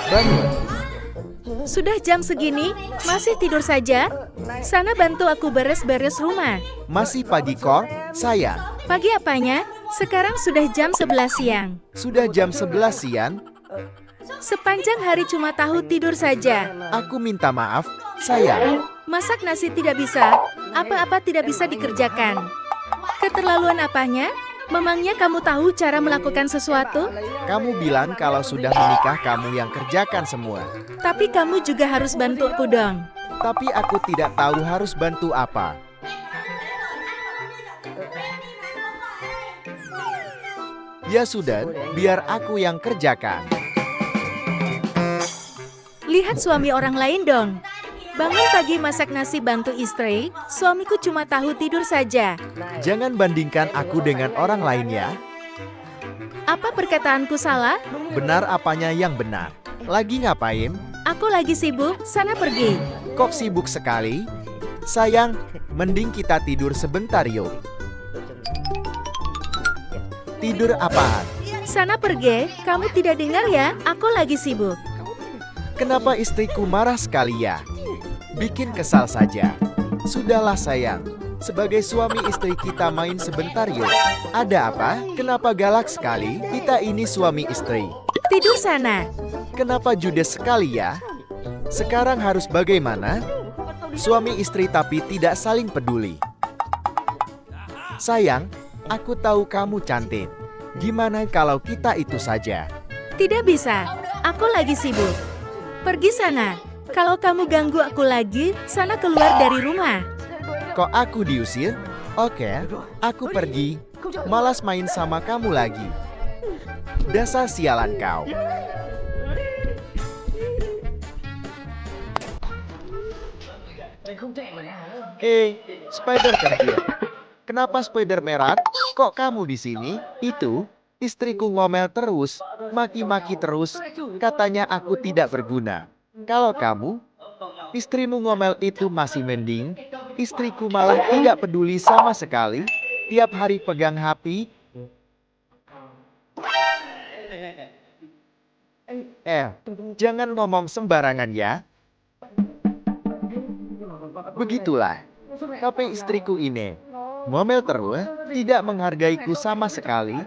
Bangun. Sudah jam segini, masih tidur saja? Sana bantu aku beres-beres rumah. Masih pagi kok, sayang. Pagi apanya? Sekarang sudah jam 11 siang. Sudah jam 11 siang. Sepanjang hari cuma tahu tidur saja. Aku minta maaf, sayang. Masak nasi tidak bisa, apa-apa tidak bisa dikerjakan. Keterlaluan apanya? Memangnya kamu tahu cara melakukan sesuatu? Kamu bilang kalau sudah menikah kamu yang kerjakan semua. Tapi kamu juga harus bantu aku dong. Tapi aku tidak tahu harus bantu apa. Ya sudah, biar aku yang kerjakan. Lihat suami orang lain dong. Bangun pagi masak nasi bantu istri, suamiku cuma tahu tidur saja. Jangan bandingkan aku dengan orang lain ya. Apa perkataanku salah? Benar apanya yang benar. Lagi ngapain? Aku lagi sibuk, sana pergi. Kok sibuk sekali? Sayang, mending kita tidur sebentar yuk. Tidur apaan? Sana pergi, kamu tidak dengar ya, aku lagi sibuk. Kenapa istriku marah sekali ya? Bikin kesal saja. Sudahlah sayang, sebagai suami istri kita main sebentar yuk. Ada apa? Kenapa galak sekali? Kita ini suami istri. Tidur sana. Kenapa judes sekali ya? Sekarang harus bagaimana? Suami istri tapi tidak saling peduli. Sayang, aku tahu kamu cantik. Gimana kalau kita itu saja? Tidak bisa, aku lagi sibuk. Pergi sana. Kalau kamu ganggu aku lagi, sana keluar dari rumah. Kok aku diusir? Oke, aku pergi. Malas main sama kamu lagi. Dasar sialan kau. Spider kecil. Kenapa spider merah? Kok kamu di sini? Itu, istriku ngomel terus, maki-maki terus, katanya aku tidak berguna. Kalau kamu, istrimu ngomel itu masih mending, istriku malah tidak peduli sama sekali, tiap hari pegang HP. Jangan ngomong sembarangan ya. Begitulah, tapi istriku ini, ngomel terus, tidak menghargaiku sama sekali.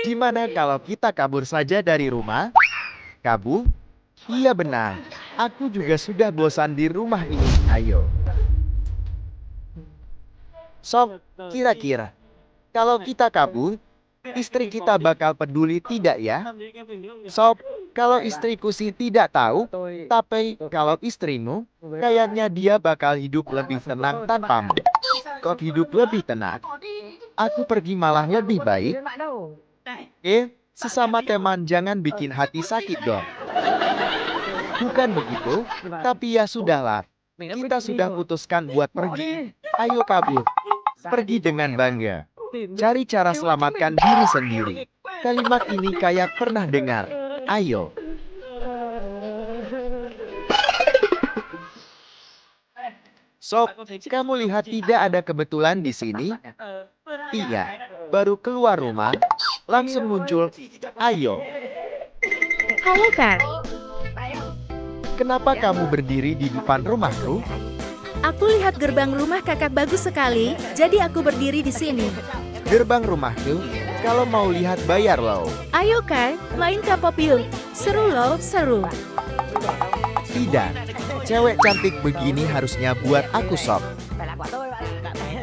Gimana kalau kita kabur saja dari rumah? Kabur? Iya benar. Aku juga sudah bosan di rumah ini. Ayo. Sob, kira-kira kalau kita kabur, istri kita bakal peduli tidak ya? Sob, kalau istriku sih tidak tahu, tapi kalau istrimu, kayaknya dia bakal hidup lebih tenang tanpamu. Kok hidup lebih tenang? Aku pergi malah lebih baik. Sesama teman jangan bikin hati sakit dong. Bukan begitu, tapi ya sudahlah. Kita sudah putuskan buat pergi. Ayo kabur. Pergi dengan bangga. Cari cara selamatkan diri sendiri. Kalimat ini kayak pernah dengar. Ayo. Sob, kamu lihat tidak ada kebetulan di sini? Iya, baru keluar rumah, langsung muncul. Ayo. Halo Kak, Kenapa kamu berdiri di depan rumahku? aku lihat gerbang rumah kakak bagus sekali, jadi aku berdiri di sini. Gerbang rumahku? Kalau mau lihat bayar loh. Ayo Kak, main K-pop yuk. Seru loh, seru. Tidak, cewek cantik begini harusnya buat aku sob.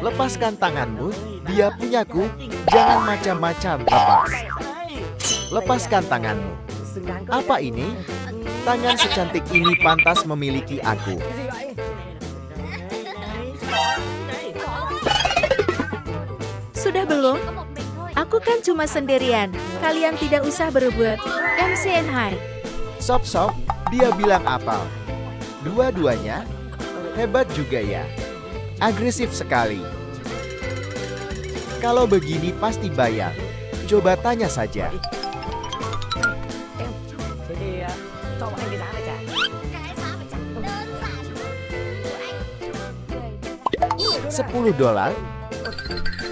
Lepaskan tanganmu, dia punyaku, jangan macam-macam, lepas. Lepaskan tanganmu. Apa ini? Tangan secantik ini pantas memiliki aku. Sudah belum? Aku kan cuma sendirian, kalian tidak usah berebut. MCN High. Sob-sob, dia bilang apa? Dua-duanya? Hebat juga ya. Agresif sekali. Kalau begini pasti bayar. Coba tanya saja. 10 dolar?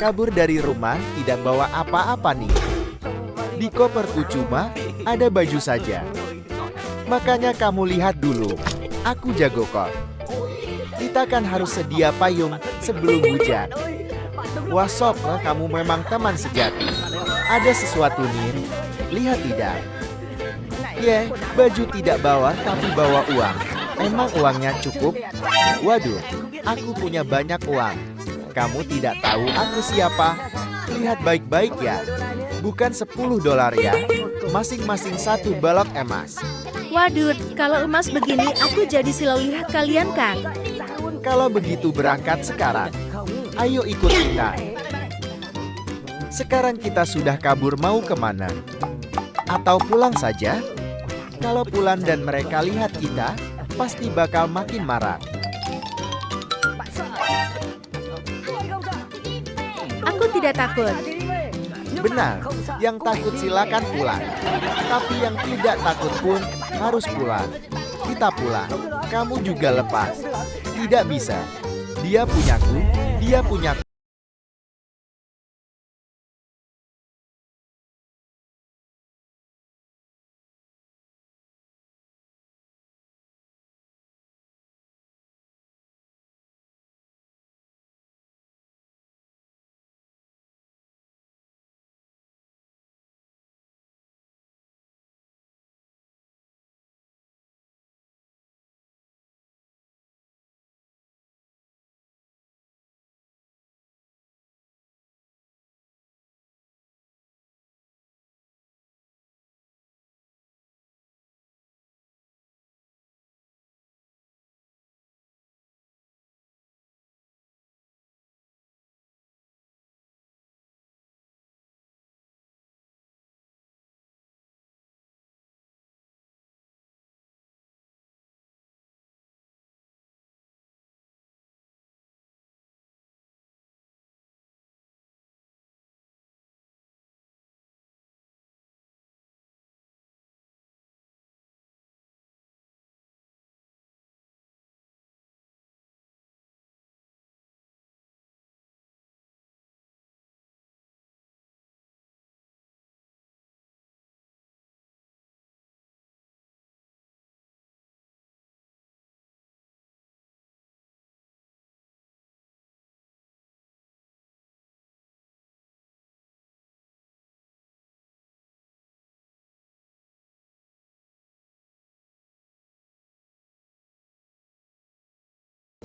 Kabur dari rumah tidak bawa apa-apa nih. Di koperku cuma ada baju saja. Makanya kamu lihat dulu, aku jago kok. Kita kan harus sedia payung sebelum hujan. Wah Sob, kamu memang teman sejati. Ada sesuatu nih, lihat tidak? Baju tidak bawa tapi bawa uang. Emang uangnya cukup? Waduh, aku punya banyak uang. Kamu tidak tahu aku siapa? Lihat baik-baik ya. Bukan $10 ya, masing-masing 1 balok emas. Waduh, kalau emas begini aku jadi silau lihat kalian kan. Kalau begitu berangkat sekarang. Ayo ikut kita. Sekarang kita sudah kabur mau kemana? Atau pulang saja? Kalau pulang dan mereka lihat kita, pasti bakal makin marah. Aku tidak takut. Benar, yang takut silakan pulang. Tapi yang tidak takut pun harus pulang. Kita pulang, kamu juga lepas. Tidak bisa. Dia punyaku, dia punyaku.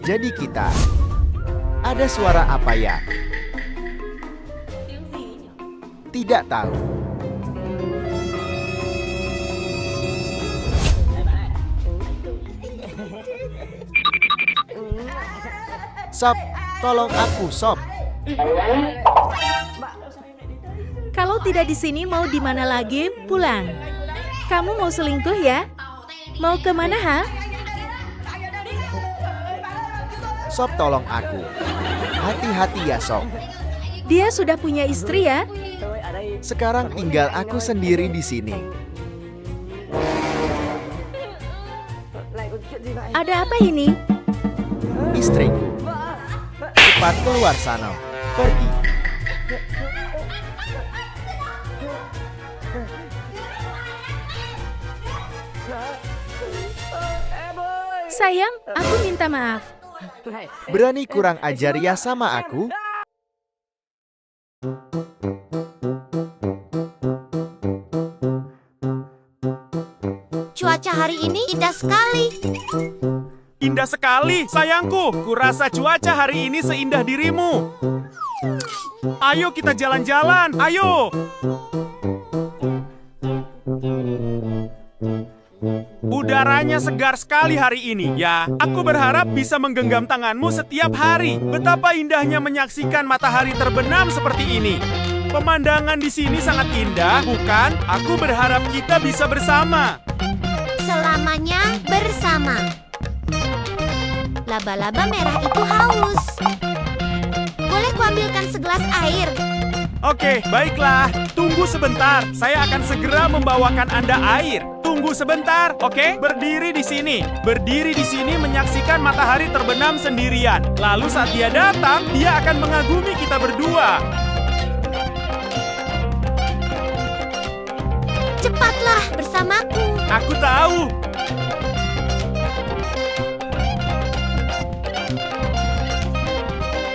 Jadi kita, ada suara apa ya? Tidak tahu. Sob, tolong aku, Sob. Kalau tidak di sini mau di mana lagi? Pulang. Kamu mau selingkuh ya? Mau kemana ha? Sob, tolong aku. Hati-hati ya, Sob. Dia sudah punya istri ya? Sekarang tinggal aku sendiri di sini. Ada apa ini? Istriku. Cepat keluar sana. Pergi. Sayang, aku minta maaf. Berani kurang ajar ya sama aku? Cuaca hari ini indah sekali. Indah sekali, sayangku. Kurasa cuaca hari ini seindah dirimu. Ayo kita jalan-jalan, ayo. Udaranya segar sekali hari ini. Ya, aku berharap bisa menggenggam tanganmu setiap hari. Betapa indahnya menyaksikan matahari terbenam seperti ini. Pemandangan di sini sangat indah, bukan? Aku berharap kita bisa bersama. Selamanya bersama. Laba-laba merah itu haus. Boleh kuambilkan segelas air? Oke, baiklah. Tunggu sebentar. Saya akan segera membawakan Anda air. Tunggu sebentar, oke? Berdiri di sini. Berdiri di sini menyaksikan matahari terbenam sendirian. Lalu saat dia datang, dia akan mengagumi kita berdua. bersamaku. Aku tahu.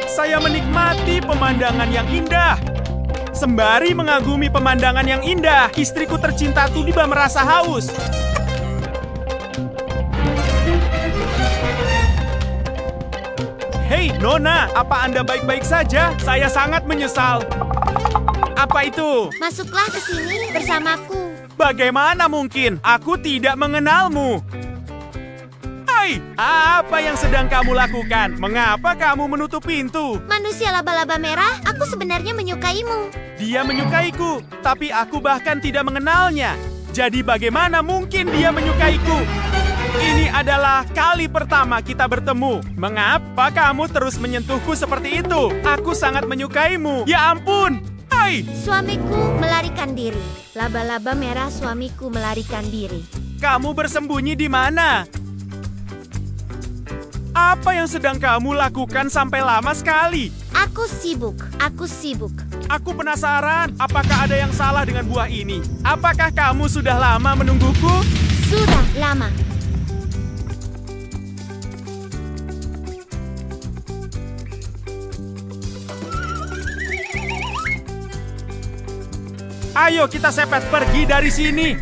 Saya menikmati pemandangan yang indah. Sembari mengagumi pemandangan yang indah, istriku tercinta tiba merasa haus. Hei, Nona, apa Anda baik-baik saja? Saya sangat menyesal. Apa itu? Masuklah ke sini bersamaku. Bagaimana mungkin? Aku tidak mengenalmu. Hai, apa yang sedang kamu lakukan? Mengapa kamu menutup pintu? Manusia laba-laba merah, aku sebenarnya menyukaimu. Dia menyukaiku, tapi aku bahkan tidak mengenalnya. Jadi bagaimana mungkin dia menyukaiku? Ini adalah kali pertama kita bertemu. Mengapa kamu terus menyentuhku seperti itu? Aku sangat menyukaimu. Ya ampun! Hai! Suamiku melarikan diri. Laba-laba merah suamiku melarikan diri. Kamu bersembunyi di mana? Apa yang sedang kamu lakukan sampai lama sekali? Aku sibuk. Aku penasaran, apakah ada yang salah dengan buah ini? Apakah kamu sudah lama menungguku? Sudah lama. Ayo kita sepet pergi dari sini.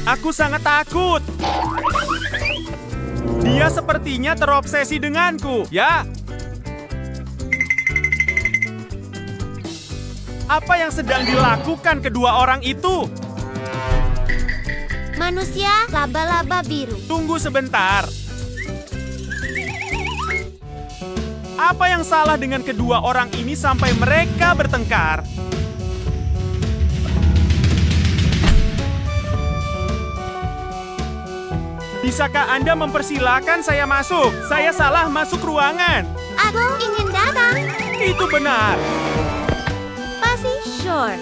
Aku sangat takut. Dia sepertinya terobsesi denganku, ya. Apa yang sedang dilakukan kedua orang itu? Manusia laba-laba biru. Tunggu sebentar. Apa yang salah dengan kedua orang ini sampai mereka bertengkar? Bisakah Anda mempersilahkan saya masuk? Saya salah masuk ruangan. Aku ingin datang. Itu benar. Pasti sure.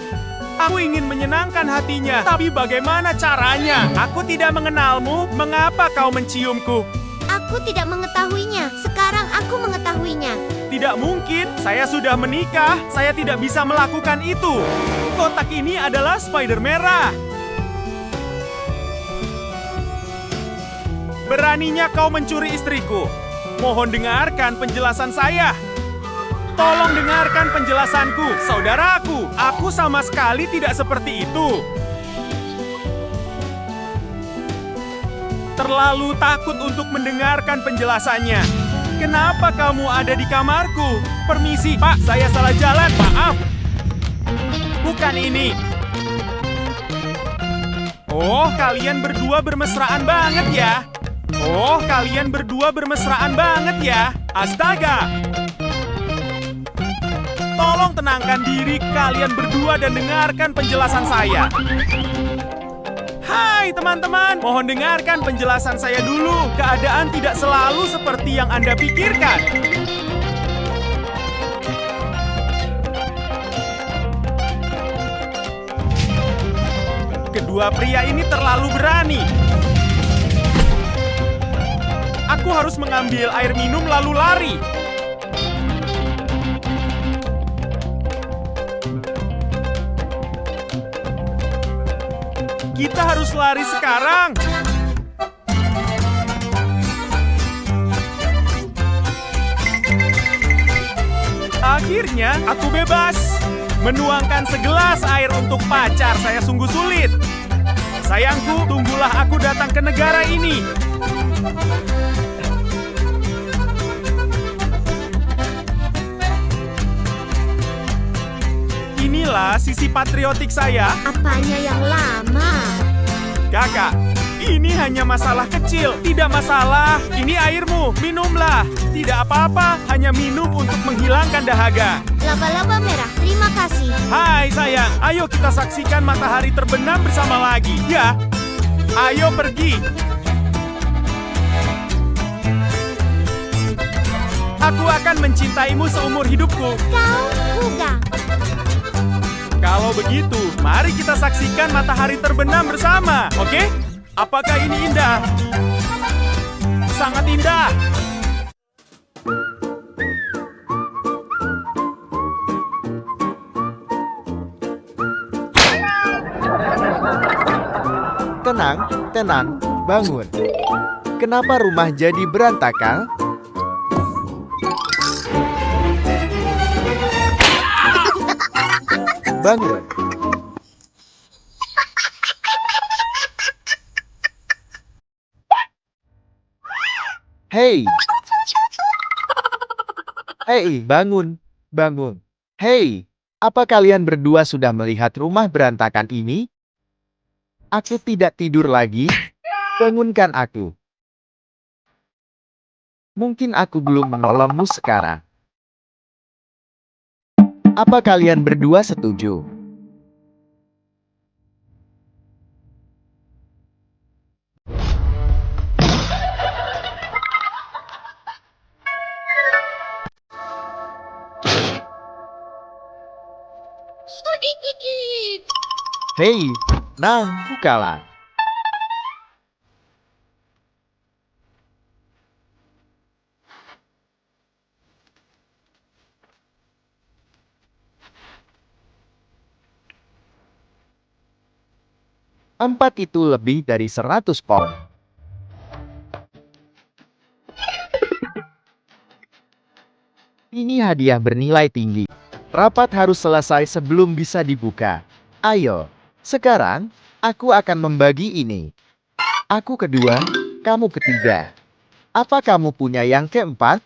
Aku ingin menyenangkan hatinya, tapi bagaimana caranya? Aku tidak mengenalmu, mengapa kau menciumku? Aku tidak mengetahuinya. Sekarang aku mengetahuinya. Tidak mungkin, saya sudah menikah, saya tidak bisa melakukan itu. Kotak ini adalah spider merah. Beraninya kau mencuri istriku. Mohon dengarkan penjelasan saya. Tolong dengarkan penjelasanku, saudaraku. Aku sama sekali tidak seperti itu. Terlalu takut untuk mendengarkan penjelasannya. Kenapa kamu ada di kamarku? Permisi, Pak, saya salah jalan. Maaf. Bukan ini. Oh, kalian berdua bermesraan banget ya. Oh, kalian berdua bermesraan banget ya. Astaga. Tolong tenangkan diri kalian berdua dan dengarkan penjelasan saya. Hai teman-teman, mohon dengarkan penjelasan saya dulu. Keadaan tidak selalu seperti yang Anda pikirkan. Kedua pria ini terlalu berani. Aku harus mengambil air minum lalu lari. Kita harus lari sekarang. Akhirnya, aku bebas. Menuangkan segelas air untuk pacar saya sungguh sulit. Sayangku, tunggulah aku datang ke negara ini. Inilah sisi patriotik saya. Apanya yang lama? Kakak, ini hanya masalah kecil. Tidak masalah, ini airmu, minumlah. Tidak apa-apa, hanya minum untuk menghilangkan dahaga. Laba-laba merah, terima kasih. Hai sayang, ayo kita saksikan matahari terbenam bersama lagi. Ya, ayo pergi. Aku akan mencintaimu seumur hidupku. Kau bukan. Kalau begitu, mari kita saksikan matahari terbenam bersama, oke? Apakah ini indah? Sangat indah. Tenang, tenang, bangun. Kenapa rumah jadi berantakan? Bangun. Hei. Hei, bangun. Bangun. Hei, apa kalian berdua sudah melihat rumah berantakan ini? Aku tidak tidur lagi. Bangunkan aku. Mungkin aku belum menolongmu sekarang. Apa kalian berdua setuju? Hei, nah, bukalah. Empat itu lebih dari 100 pound. Ini hadiah bernilai tinggi. Rapat harus selesai sebelum bisa dibuka. Ayo, sekarang, aku akan membagi ini. Aku kedua, kamu ketiga. Apa kamu punya yang keempat?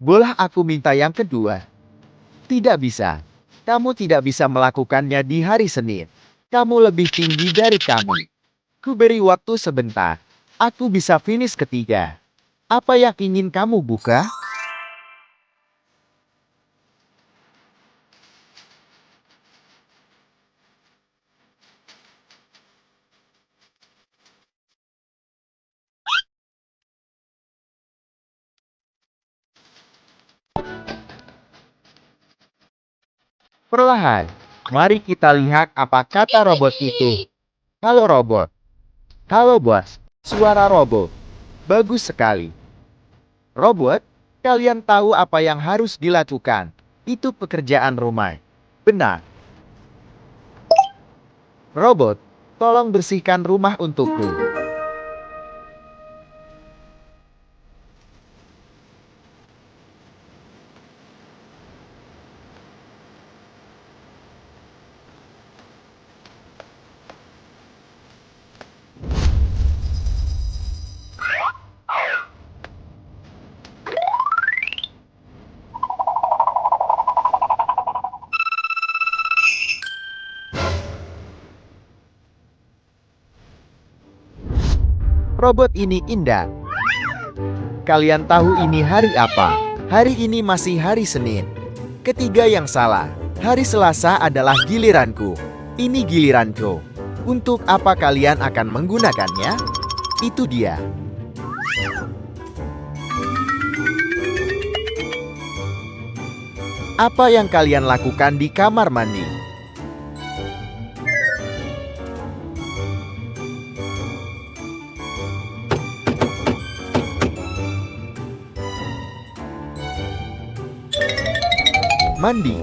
Boleh aku minta yang kedua? Tidak bisa. Kamu tidak bisa melakukannya di hari Senin. Kamu lebih tinggi dari kami. Ku beri waktu sebentar. Aku bisa finish ketiga. Apa yang ingin kamu buka? Perlahan, mari kita lihat apa kata robot itu. Halo robot. Halo bos. Suara robot. Bagus sekali. Robot, kalian tahu apa yang harus dilakukan. Itu pekerjaan rumah. Benar. Robot, tolong bersihkan rumah untukku. Robot ini indah. Kalian tahu ini hari apa? Hari ini masih hari Senin. Ketiga yang salah. Hari Selasa adalah giliranku. Ini giliranku. Untuk apa kalian akan menggunakannya? Itu dia. Apa yang kalian lakukan di kamar mandi? Mandi.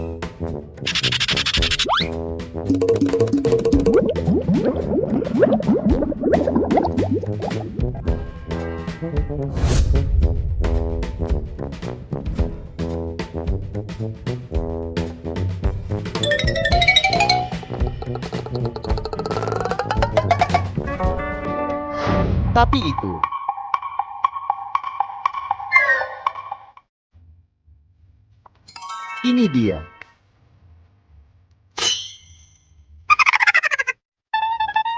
Tapi itu. Ini dia.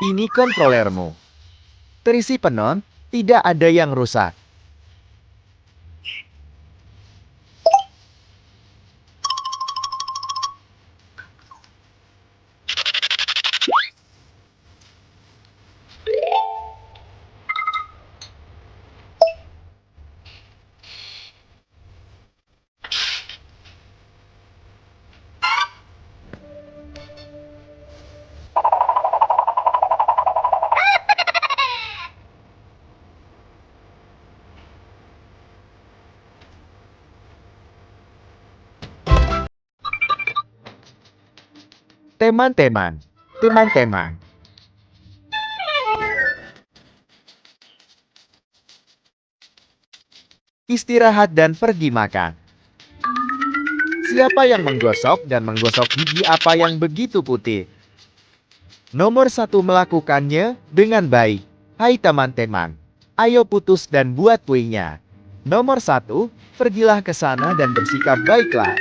Ini kontrolermu. Terisi penuh, tidak ada yang rusak. Teman-teman, teman-teman. istirahat dan pergi makan. Siapa yang menggosok dan menggosok gigi apa yang begitu putih? Nomor 1 melakukannya dengan baik. Hai teman-teman, ayo putus dan buat kuenya. Nomor 1, pergilah ke sana dan bersikap baiklah.